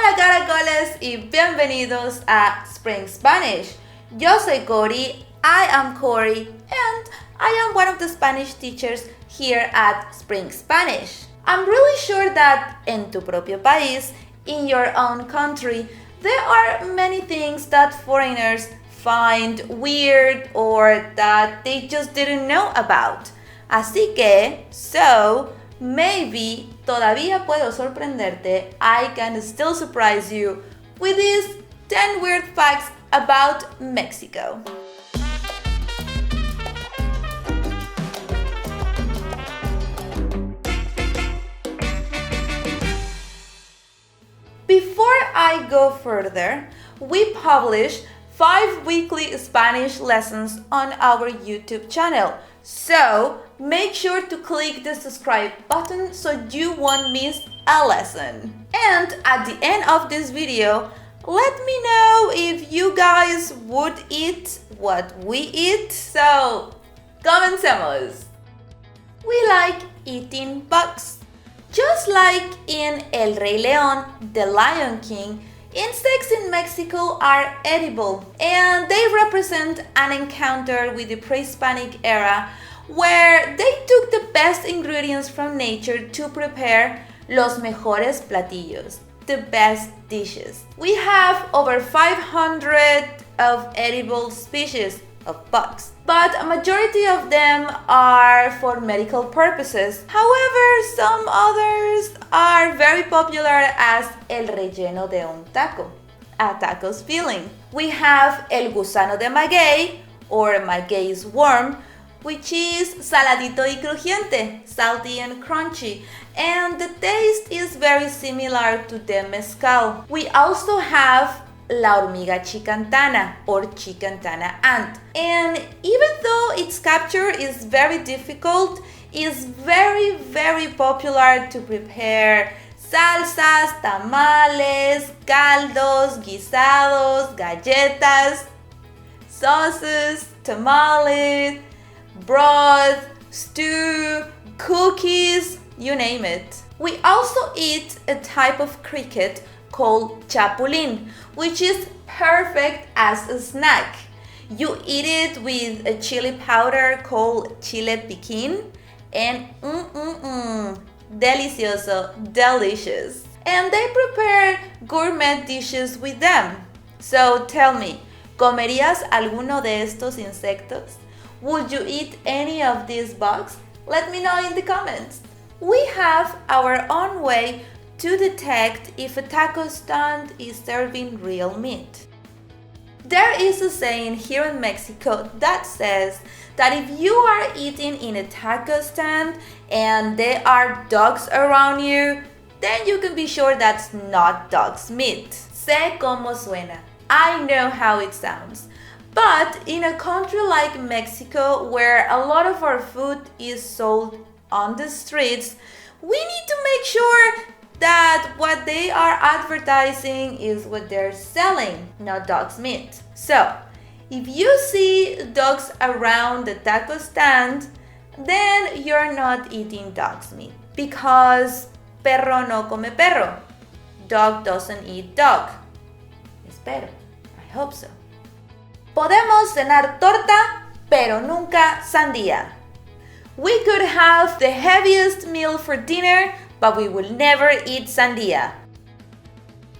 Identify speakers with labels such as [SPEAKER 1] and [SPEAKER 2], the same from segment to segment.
[SPEAKER 1] Hola caracoles y bienvenidos a Spring Spanish. Yo soy Cori, I am Cory, and I am one of the Spanish teachers here at Spring Spanish. I'm really sure that en tu propio país, in your own country, there are many things that foreigners find weird or that they just didn't know about. Así que, maybe todavía puedo sorprenderte. I can still surprise you with these 10 weird facts about Mexico. Before I go further, we publish 5 weekly Spanish lessons on our YouTube channel. So, make sure to click the subscribe button so you won't miss a lesson. And at the end of this video, let me know if you guys would eat what we eat. So, comencemos. We like eating bugs. Just like in El Rey León, The Lion King, insects in Mexico are edible, and they represent an encounter with the pre-Hispanic era where they took the best ingredients from nature to prepare los mejores platillos, the best dishes. We have over 500 of edible species of bugs, but a majority of them are for medical purposes. However, some others are very popular as el relleno de un taco, a taco's filling. We have el gusano de maguey, or maguey's worm, which is saladito y crujiente, salty and crunchy, and the taste is very similar to the mezcal. We also have la hormiga chicantana or chicantana ant, and even though its capture is very difficult, it's very popular to prepare salsas, tamales, caldos, guisados, galletas, sauces, tamales, broth, stew, cookies, you name it. We also eat a type of cricket called chapulín, which is perfect as a snack. You eat it with a chili powder called chile piquín, and delicioso, delicious. And they prepare gourmet dishes with them. So tell me, ¿comerías alguno de estos insectos? Would you eat any of these bugs? Let me know in the comments. We have our own way to detect if a taco stand is serving real meat. There is a saying here in Mexico that says that if you are eating in a taco stand and there are dogs around you, then you can be sure that's not dog's meat. Sé cómo suena. I know how it sounds. But in a country like Mexico, where a lot of our food is sold on the streets, we need to make sure that what they are advertising is what they're selling, not dog's meat. So, if you see dogs around the taco stand, then you're not eating dog's meat, because perro no come perro. Dog doesn't eat dog. Espero. I hope so. Podemos cenar torta, pero nunca sandía. We could have the heaviest meal for dinner, but we will never eat sandía.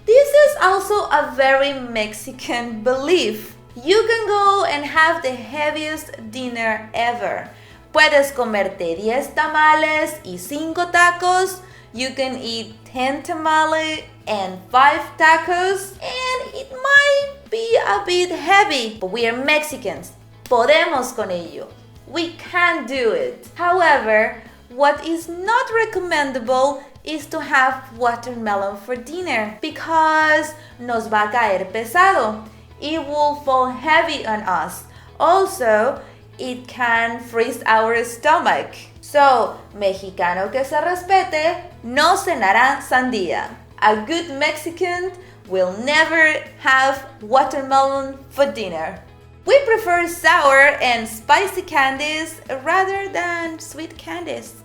[SPEAKER 1] This is also a very Mexican belief. You can go and have the heaviest dinner ever. Puedes comerte 10 tamales y 5 tacos. You can eat 10 tamales and 5 tacos, and it might be a bit heavy, but we are Mexicans. Podemos con ello. We can do it. However, what is not recommendable is to have watermelon for dinner, because nos va a caer pesado. It will fall heavy on us. Also, it can freeze our stomach. So, mexicano que se respete, no cenará sandía. A good Mexican will never have watermelon for dinner. We prefer sour and spicy candies rather than sweet candies.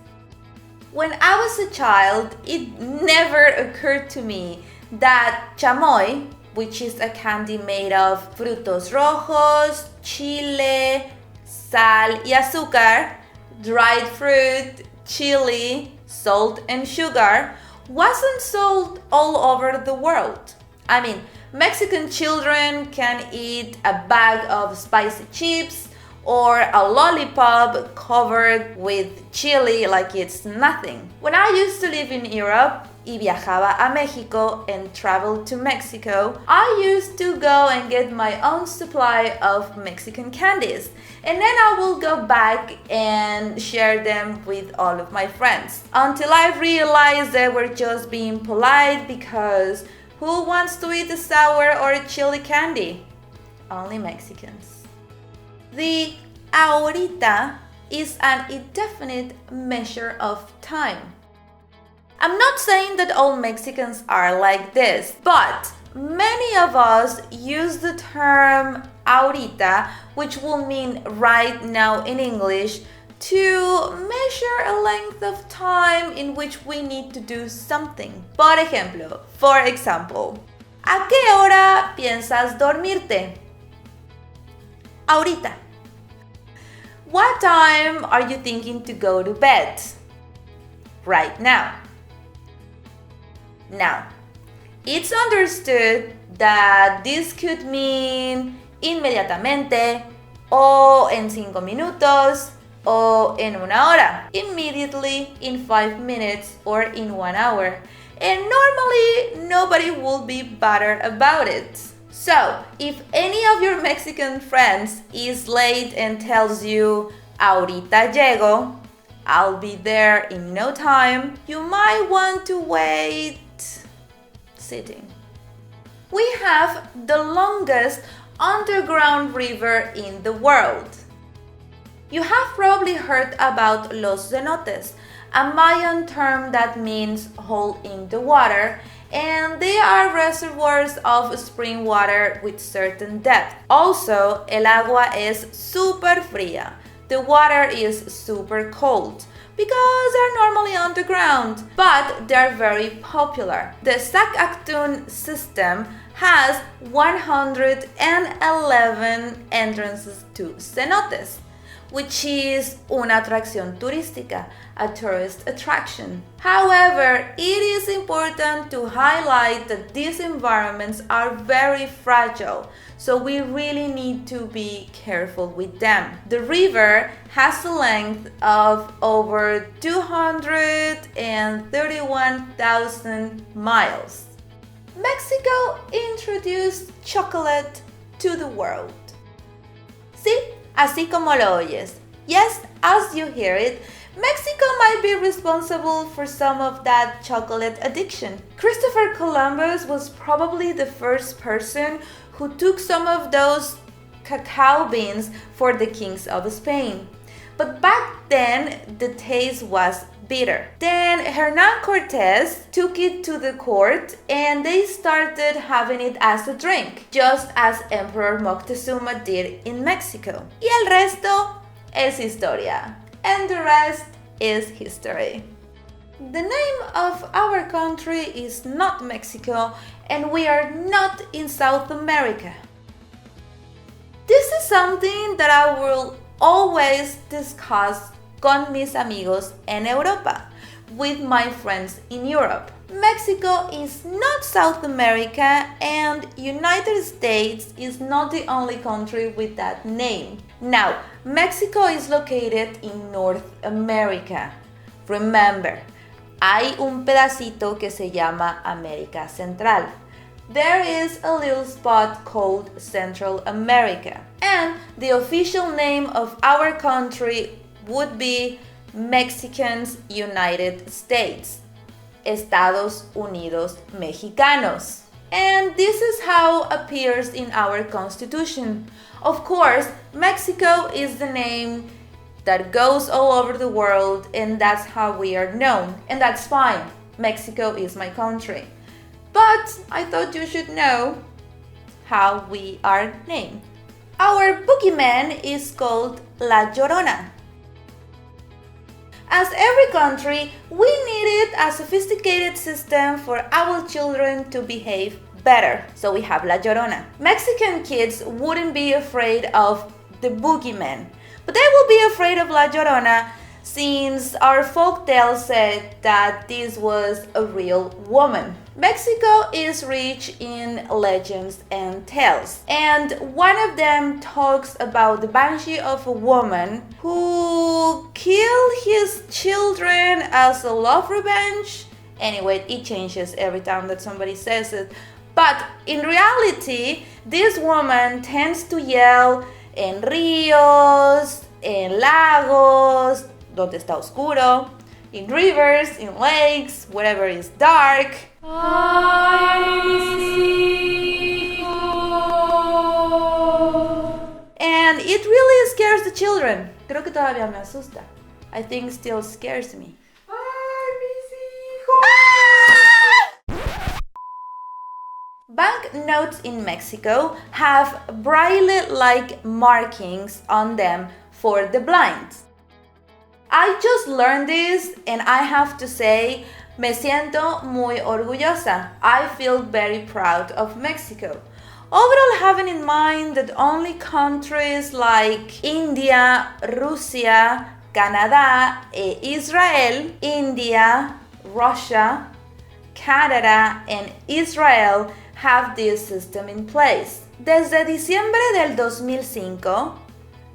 [SPEAKER 1] When I was a child, it never occurred to me that chamoy, which is a candy made of frutos rojos, chile, sal y azúcar, dried fruit, chili, salt and sugar, wasn't sold all over the world. I mean, Mexican children can eat a bag of spicy chips or a lollipop covered with chili like it's nothing. When I used to live in Europe y viajaba a Mexico and traveled to Mexico, I used to go and get my own supply of Mexican candies, and then I will go back and share them with all of my friends until I realized they were just being polite, because who wants to eat a sour or a chili candy? Only Mexicans. The ahorita is an indefinite measure of time. I'm not saying that all Mexicans are like this, but many of us use the term ahorita, which will mean right now in English, to measure a length of time in which we need to do something. For example, ¿a qué hora piensas dormirte? Ahorita. What time are you thinking to go to bed? Right now. Now, it's understood that this could mean inmediatamente, o en 5 minutos, o en una hora, immediately, in 5 minutes, or in 1 hour. And normally, nobody will be bothered about it. So, if any of your Mexican friends is late and tells you, ahorita llego, I'll be there in no time, you might want to wait sitting. We have the longest underground river in the world. You have probably heard about Los Cenotes, a Mayan term that means hole in the water, and they are reservoirs of spring water with certain depth. Also, el agua es súper fría. The water is super cold because they're normally underground, but they're very popular. The Sac-Actun system has 111 entrances to cenotes, which is una atracción turística, a tourist attraction. However, it is important to highlight that these environments are very fragile, so we really need to be careful with them. The river has a length of over 231,000 miles. Mexico introduced chocolate to the world. Sí, así como lo oyes. Yes, as you hear it, Mexico might be responsible for some of that chocolate addiction. Christopher Columbus was probably the first person who took some of those cacao beans for the kings of Spain. But back then, the taste was bitter. Then Hernán Cortés took it to the court and they started having it as a drink, just as Emperor Moctezuma did in Mexico. Y el resto es historia. And the rest is history. The name of our country is not Mexico, and we are not in South America. This is something that I will always discuss con mis amigos en Europa, with my friends in Europe. Mexico is not South America, and United States is not the only country with that name. Now, Mexico is located in North America. Remember, hay un pedacito que se llama América Central. There is a little spot called Central America, and the official name of our country would be Mexicans United States, Estados Unidos Mexicanos. And this is how appears in our Constitution. Of course, Mexico is the name that goes all over the world, and that's how we are known. And that's fine. Mexico is my country. But I thought you should know how we are named. Our boogeyman is called La Llorona. As every country, we need created a sophisticated system for our children to behave better. So we have La Llorona. Mexican kids wouldn't be afraid of the boogeyman, but they will be afraid of La Llorona since our folktale said that this was a real woman. Mexico is rich in legends and tales, and one of them talks about the banshee of a woman who killed his children as a love revenge. Anyway, it changes every time that somebody says it, but in reality, this woman tends to yell en ríos, en lagos, donde está oscuro, in rivers, in lakes, wherever is dark. And it really scares the children. Creo que todavía me asusta. I think still scares me. Banknotes in Mexico have braille-like markings on them for the blind. I just learned this and I have to say, me siento muy orgullosa. I feel very proud of Mexico. Overall, having in mind that only countries like India, Russia, Canada, Israel, India, Russia, Canada, and Israel have this system in place. Desde diciembre del 2005,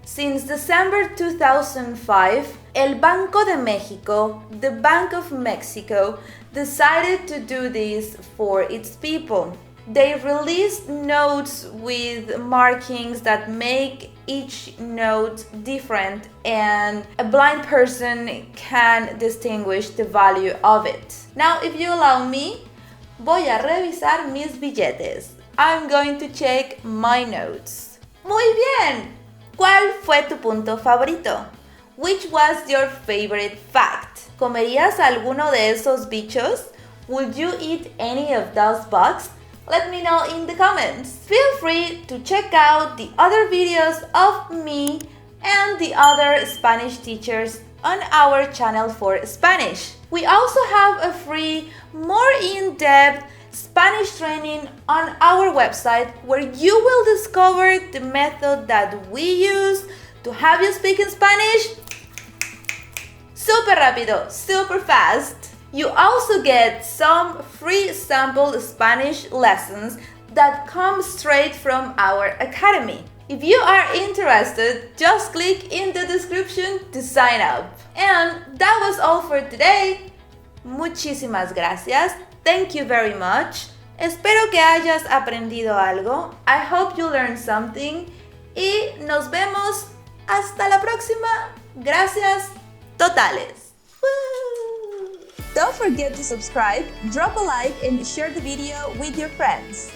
[SPEAKER 1] since December 2005, El Banco de México, the Bank of Mexico, decided to do this for its people. They released notes with markings that make each note different, and a blind person can distinguish the value of it. Now, if you allow me, voy a revisar mis billetes. I'm going to check my notes. Muy bien! ¿Cuál fue tu punto favorito? Which was your favorite fact? ¿Comerías alguno de esos bichos? Would you eat any of those bugs? Let me know in the comments. Feel free to check out the other videos of me and the other Spanish teachers on our channel for Spanish. We also have a free, more in-depth Spanish training on our website where you will discover the method that we use to have you speak in Spanish super rápido, super fast. You also get some free sample Spanish lessons that come straight from our academy. If you are interested, just click in the description to sign up. And that was all for today. Muchísimas gracias. Thank you very much. Espero que hayas aprendido algo. I hope you learned something. Y nos vemos hasta la próxima. Gracias totales. Woo! Don't forget to subscribe, drop a like, and share the video with your friends.